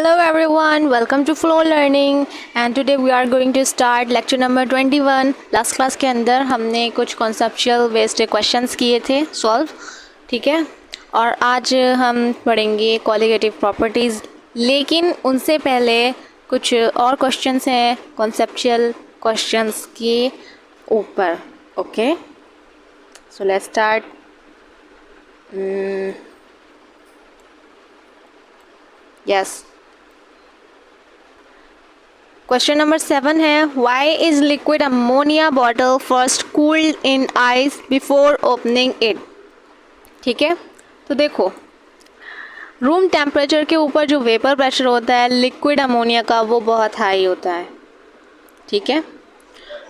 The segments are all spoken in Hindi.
Hello everyone, welcome to Flow Learning and today we are going to start lecture number 21. Last class के अंदर हमने कुछ कॉन्सेप्चुअल बेस्ड क्वेश्चंस किए थे सॉल्व, ठीक है। और आज हम पढ़ेंगे कॉलिगेटिव प्रॉपर्टीज़, लेकिन उनसे पहले कुछ और क्वेश्चंस हैं कॉन्सेप्चुअल क्वेश्चंस के ऊपर। Okay, so let's start. Yes, question number 7 है, why is liquid ammonia bottle first cooled in ice before opening it. ठीक है, तो देखो रूम टेम्परेचर के ऊपर जो वेपर प्रेशर होता है लिक्विड अमोनिया का वो बहुत हाई होता है, ठीक है।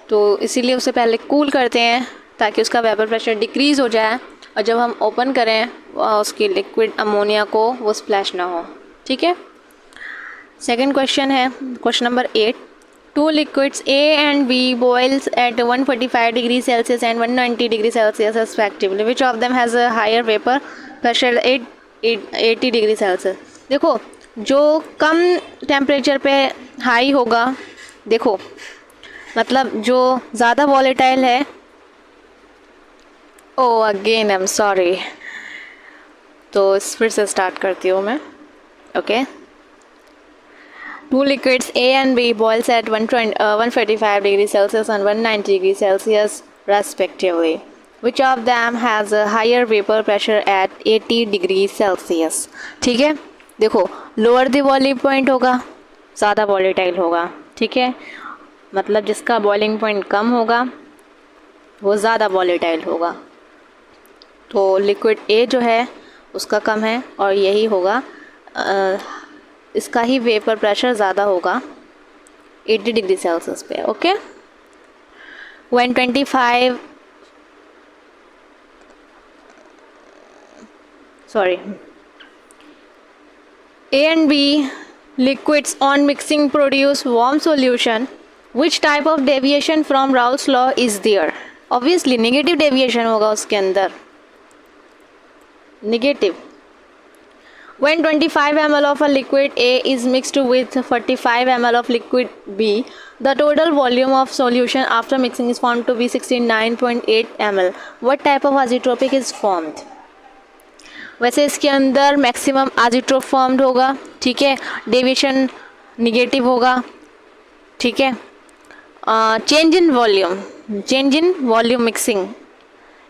तो इसीलिए उसे पहले कूल करते हैं ताकि उसका वेपर प्रेशर डिक्रीज़ हो जाए और जब हम ओपन करें उसकी लिक्विड अमोनिया को वो स्प्लैश ना हो, ठीक है। सेकेंड क्वेश्चन है, question number 8, two liquids A and B boils at 145 degree Celsius and 190 degree Celsius respectively, which of them has a higher vapour pressure 80 degree Celsius. देखो जो कम टेम्परेचर पे हाई होगा, देखो मतलब जो ज़्यादा वॉलेटाइल है, ओ अगेन आई एम सॉरी, तो फिर से स्टार्ट करती हूँ मैं। Okay, two liquids A and B boils at 145 degrees Celsius and 190 degrees Celsius respectively. Which of them has a higher vapor pressure at 80 degrees Celsius? ठीक है, देखो लोअर द बॉइलिंग पॉइंट होगा ज़्यादा वॉलेटाइल होगा, ठीक है। मतलब जिसका बॉइलिंग पॉइंट कम होगा वो ज़्यादा वॉलेटाइल होगा। तो लिक्विड A जो है उसका कम है और यही होगा, इसका ही वेपर प्रेशर ज़्यादा होगा 80 डिग्री सेल्सियस पे। Okay, when 25 A and B liquids on mixing produce warm solution, which type of deviation from Raoult's law is there? Obviously negative deviation होगा उसके अंदर, negative। When 25 ml of a liquid A is mixed with 45 ml of liquid B, the total volume of solution after mixing is found to be 69.8 ml. What type of azeotropic is formed? वैसे इसके अंदर मैक्सिमम azeotrope formed होगा, ठीक है, डेविएशन निगेटिव होगा, ठीक है। Change in volume mixing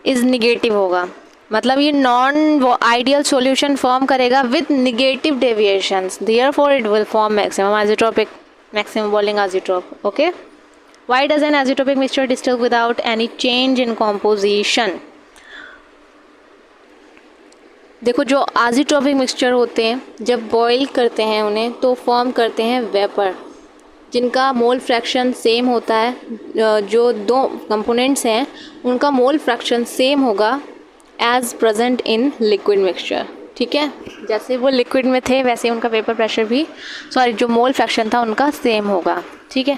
is negative होगा, मतलब ये नॉन आइडियल सॉल्यूशन फॉर्म करेगा with negative deviations, therefore it will form maximum isotropic, maximum boiling isotrope. Okay, why does an isotropic mixture distil without any change in composition? देखो जो आइसोट्रोपिक मिक्सचर होते हैं जब बॉईल करते हैं उन्हें तो फॉर्म करते हैं वेपर जिनका मोल फ्रैक्शन सेम होता है, जो दो कंपोनेंट्स हैं उनका मोल फ्रैक्शन सेम होगा as present in liquid mixture, ठीक है। जैसे वो लिक्विड में थे वैसे उनका वेपर प्रेशर भी, सॉरी जो मोल फ्रैक्शन था उनका सेम होगा, ठीक है।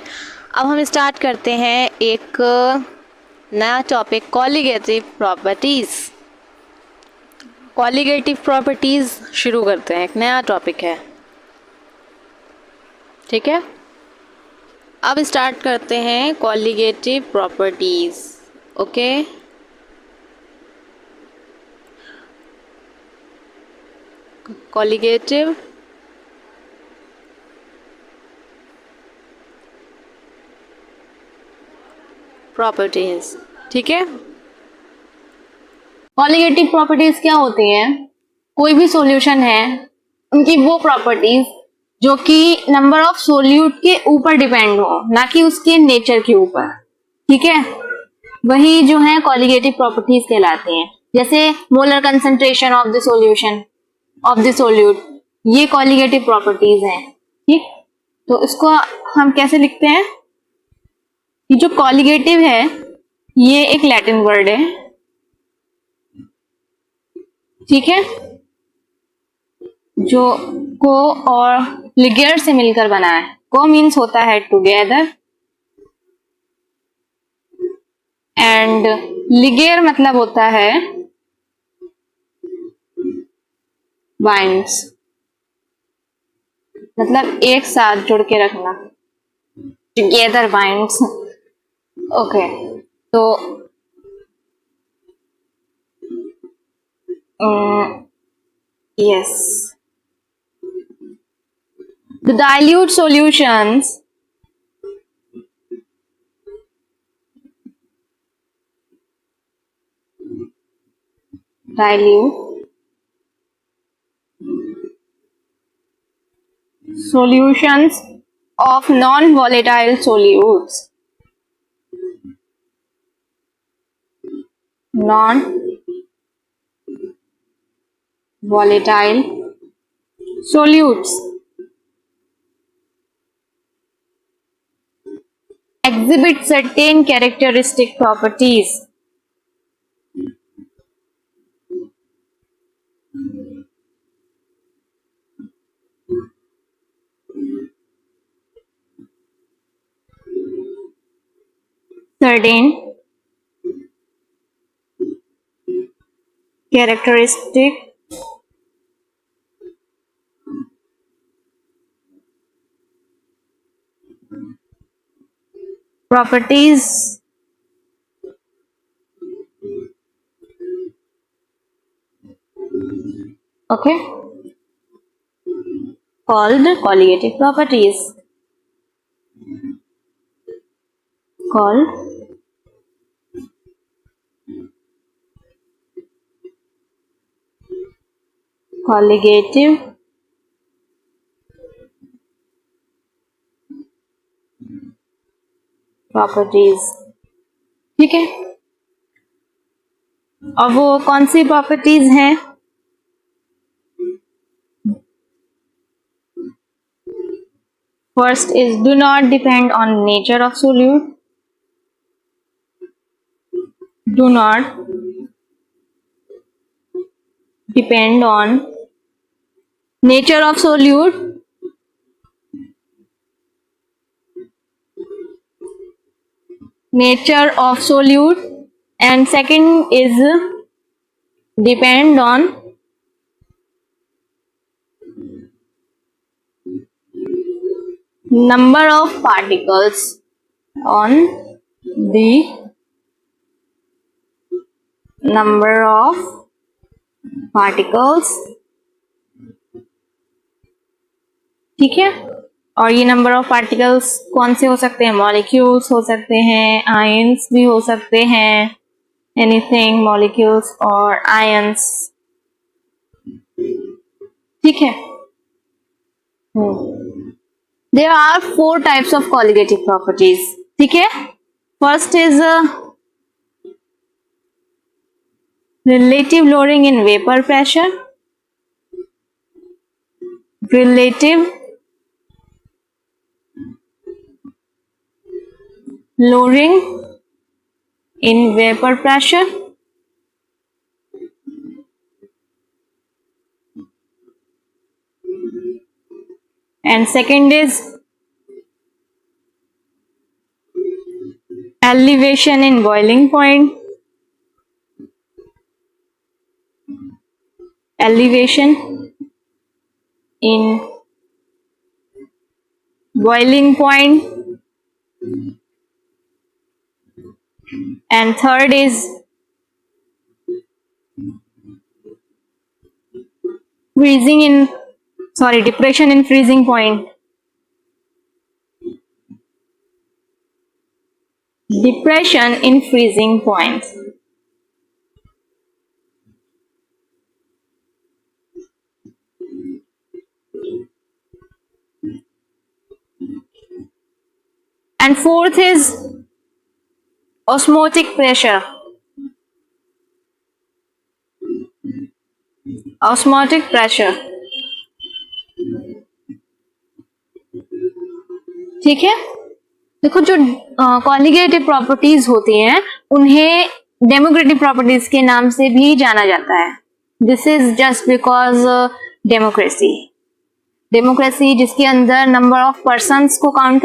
अब हम स्टार्ट करते हैं एक नया topic, colligative properties. Colligative properties शुरू करते हैं, एक नया टॉपिक है, ठीक है। अब स्टार्ट करते हैं colligative properties. Okay, colligative properties, ठीक है। कॉलिगेटिव प्रॉपर्टीज क्या होती हैं? कोई भी सॉल्यूशन है उनकी वो प्रॉपर्टीज जो कि नंबर ऑफ सोल्यूट के ऊपर डिपेंड हो, ना कि उसके नेचर के ऊपर, ठीक है। वही जो है कॉलिगेटिव प्रॉपर्टीज कहलाती हैं। जैसे molar concentration of the solution of the solute, ये कॉलिगेटिव प्रॉपर्टीज हैं, ठीक। तो इसको हम कैसे लिखते हैं? ये जो कॉलिगेटिव है ये एक लैटिन वर्ड है, ठीक है, जो को और लिगेर से मिलकर बना है। को मीन्स होता है टुगेदर एंड लिगेर मतलब होता है बाइंड्स, मतलब एक साथ जुड़ के रखना, टुगेदर बाइंड्स। ओके, तो yes, the dilute solutions dilute solutions of non-volatile solutes, non-volatile solutes exhibit certain characteristic properties certain characteristic properties okay, called colligative properties, called colligative properties. ठीक है, और वो कौन सी प्रॉपर्टीज हैं? First is do not depend on nature of solute, do not depend on nature of solute, nature of solute, and second is depend on number of particles, on the number of particles। ठीक है, और ये नंबर ऑफ पार्टिकल्स कौन से हो सकते हैं? मॉलिक्यूल्स हो सकते हैं, आयंस भी हो सकते हैं, एनीथिंग मॉलिक्यूल्स और आयंस। ठीक है, there are 4 types of colligative properties. ठीक है, first is relative lowering in vapour pressure, relative lowering in vapor pressure, and second is elevation in boiling point, elevation in boiling point, and third is depression in freezing point, depression in freezing point। and fourth is osmotic pressure, osmotic pressure। ठीक है, देखो जो कॉलिगेटिव प्रॉपर्टीज होती हैं उन्हें डेमोक्रेटिक प्रॉपर्टीज के नाम से भी जाना जाता है। This is just because democracy जिसके अंदर नंबर ऑफ पर्सन्स को काउंट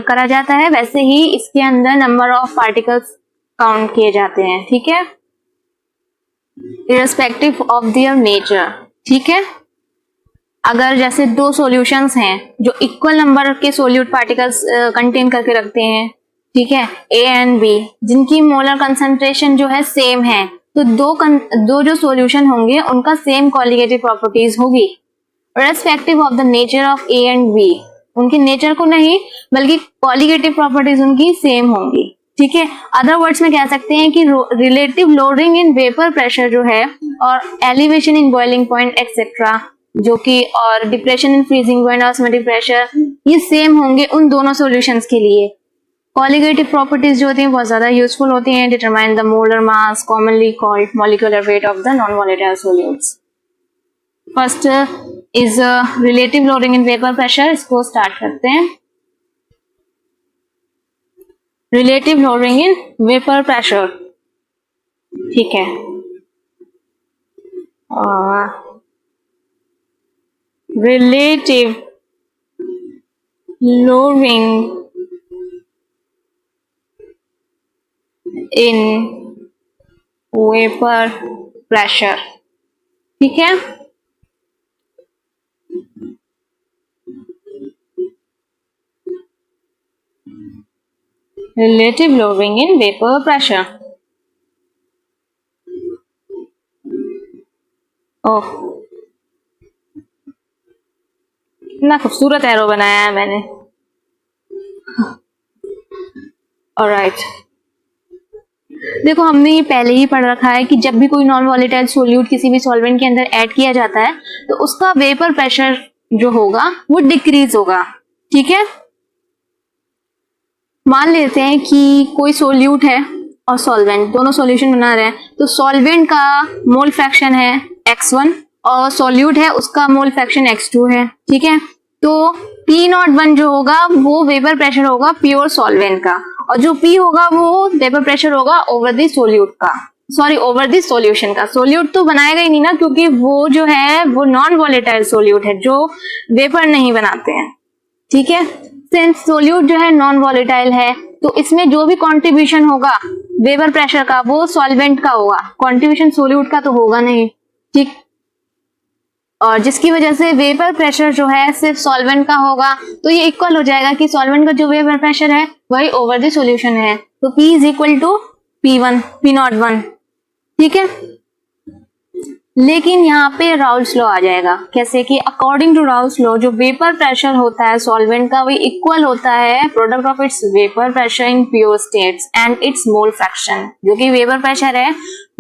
करा जाता है, वैसे ही इसके अंदर नंबर ऑफ पार्टिकल्स काउंट किए जाते हैं। ठीक है, irrespective of their nature। ठीक है, अगर जैसे दो सॉल्यूशंस हैं जो इक्वल नंबर के सोल्यूट पार्टिकल्स कंटेन करके रखते हैं, ठीक है, ए एंड बी, जिनकी मोलर कंसंट्रेशन जो है सेम है, तो दो जो सॉल्यूशन होंगे उनका सेम कॉलिगेटिव प्रॉपर्टीज होगी respective of the nature of A and B. उनके नेचर को नहीं बल्कि कॉलिगेटिव प्रॉपर्टीज उनकी सेम होंगी, ठीक है। अदर वर्ड्स में कह सकते हैं कि relative loading in vapour pressure जो है और elevation in boiling point etcetera, जो कि और depression in freezing point, osmotic pressure, ये सेम होंगे उन दोनों सॉल्यूशंस के लिए। कॉलिगेटिव प्रॉपर्टीज जो होती हैं बहुत ज्यादा यूजफुल होती हैं। Determine the molar mass commonly called molecular weight of the non volatile solutes. First is relative loading in vapour pressure, इसको स्टार्ट करते हैं। Relative loading in vapour pressure, ठीक है, relative loading in vapour pressure, ठीक है। Relative loading in vapour pressure, oh कितना खूबसूरत एरो बनाया है मैंने। ऑलराइट, देखो हमने ये पहले ही पढ़ रखा है कि जब भी कोई नॉन वॉलेटाइल सोल्यूट किसी भी सॉल्वेंट के अंदर ऐड किया जाता है तो उसका वेपर प्रेशर जो होगा वो डिक्रीज होगा, ठीक है। मान लेते हैं कि कोई सोल्यूट है और सॉल्वेंट, दोनों सॉल्यूशन बना रहे हैं, तो सॉल्वेंट का मोल फ्रैक्शन है x1 और सोल्यूट है उसका मोल फ्रैक्शन x2 है, ठीक है। तो P01 जो होगा वो वेपर प्रेशर होगा प्योर सॉल्वेंट का, और जो P होगा वो वेपर प्रेशर होगा ओवर द सोल्यूट का, सॉरी ओवर द सॉल्यूशन का। सोल्यूट तो बनाएगा ही नहीं ना, क्योंकि वो जो है वो नॉन वॉलेटाइल सोल्यूट है जो वेपर नहीं बनाते हैं, ठीक है। सिंस सोल्यूट जो है नॉन वॉलेटाइल है तो इसमें जो भी कंट्रीब्यूशन होगा वेपर प्रेशर का वो सॉल्वेंट का होगा, कंट्रीब्यूशन सोल्यूट का तो होगा नहीं, ठीक। और जिसकी वजह से वेपर प्रेशर जो है सिर्फ सॉल्वेंट का होगा, तो ये इक्वल हो जाएगा कि सॉल्वेंट का जो वेपर प्रेशर है वही ओवर द सॉल्यूशन है, तो P is equal to P01, ठीक है। लेकिन यहाँ पे राउल्स लॉ आ जाएगा, कैसे कि अकॉर्डिंग टू राउल्स लॉ जो वेपर प्रेशर होता है सॉल्वेंट का वही इक्वल होता है product of its vapour pressure in pure states and it's mole fraction. जो कि वेपर प्रेशर है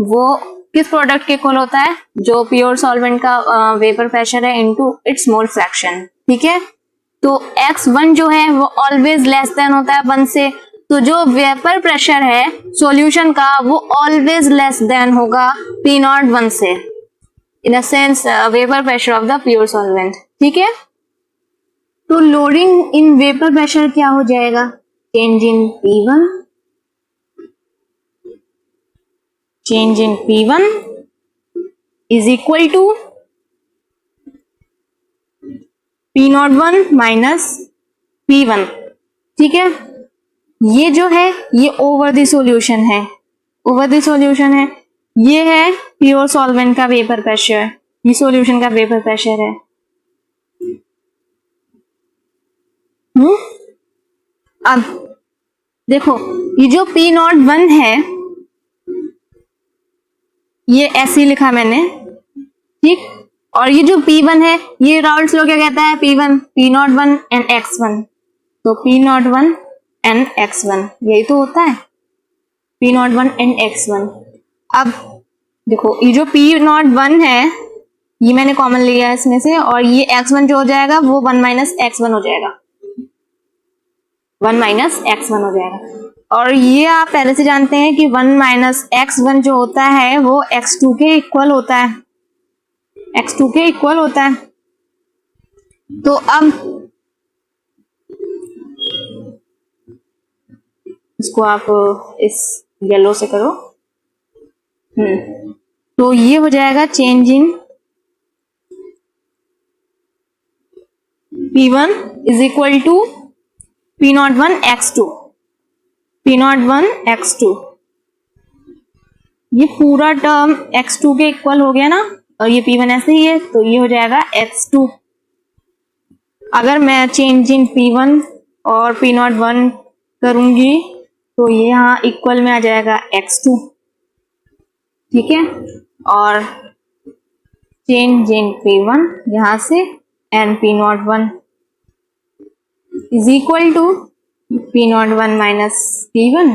वो किस प्रोडक्ट के इक्वल होता है, जो प्योर सॉल्वेंट का वेपर प्रेशर है इनटू इट्स मोल फ्रैक्शन, ठीक है। तो x1 जो है वो ऑलवेज लेस देन होता है 1 से, तो जो वेपर प्रेशर है सॉल्यूशन का वो ऑलवेज लेस देन होगा P01 से, in a sense vapour pressure of the pure solvent, ठीक है। तो लोडिंग इन वेपर प्रेशर क्या हो जाएगा, change in P1, change in P1 is equal to P01 minus P1, ठीक है। ये जो है ये ओवर द सॉल्यूशन है, ओवर द सॉल्यूशन है, ये है प्योर सॉल्वेंट का वेपर प्रेशर, ये सॉल्यूशन का वेपर प्रेशर है। अब देखो ये जो P01 है ये ऐसे लिखा मैंने, ठीक। और ये जो P1 है ये राउल्स लॉ क्या कहता है, P1 P01 एंड x1, तो P01 एंड x1 यही तो होता है, P01 एंड x1। अब देखो ये जो P01 है ये मैंने कॉमन लिया है इसमें से, और ये x1 जो हो जाएगा वो 1 माइनस x1 हो जाएगा, 1 माइनस x1 हो जाएगा। और ये आप पहले से जानते हैं कि 1 माइनस x1 जो होता है वो x2 के इक्वल होता है, x2 के इक्वल होता है। तो अब इसको आप इस येलो से करो, तो ये हो जाएगा change in P1 is equal to P01 x2, P01 x2, ये पूरा टर्म x2 के इक्वल हो गया ना, और ये P1 ऐसे ही है तो ये हो जाएगा x2 अगर मैं चेंज इन P1 और P01 करूंगी तो ये यहाँ इक्वल में आ जाएगा x2, ठीक है, और चेंज इन P1 यहाँ से and P01 is equal to P01 minus P1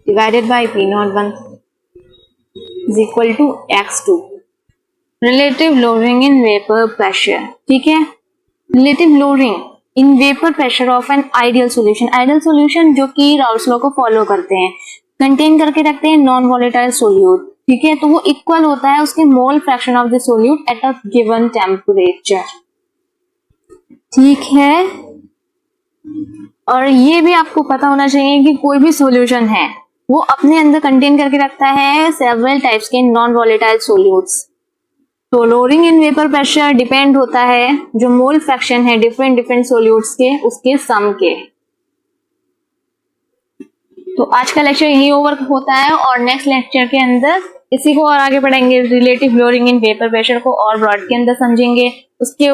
divided by P01 is equal to x2। Relative lowering in vapour pressure, ठीक है, relative lowering in vapour pressure of an ideal solution. Ideal solution जो कि राउल्स लॉ को फॉलो करते हैं, कंटेन करके रखते हैं नॉन वॉलेटाइल सोल्यूट, ठीक है, तो वो इक्वल होता है उसके mole fraction of the solute at a given temperature, ठीक है। और ये भी आपको पता होना चाहिए कि कोई भी सॉल्यूशन है वो अपने अंदर कंटेन करके रखता है सेवरल टाइप्स के नॉन वॉलेटाइल सोल्यूट्स। तो lowering in vapour pressure depend होता है जो मोल फ्रैक्शन है डिफरेंट डिफरेंट सोल्यूट्स के, उसके सम के। तो आज का लेक्चर यही ओवर होता है और नेक्स्ट लेक्चर के अंदर इसी को और आगे पढ़ेंगे, relative lowering in vapour pressure को और ब्रॉड के अंदर समझेंगे, उसके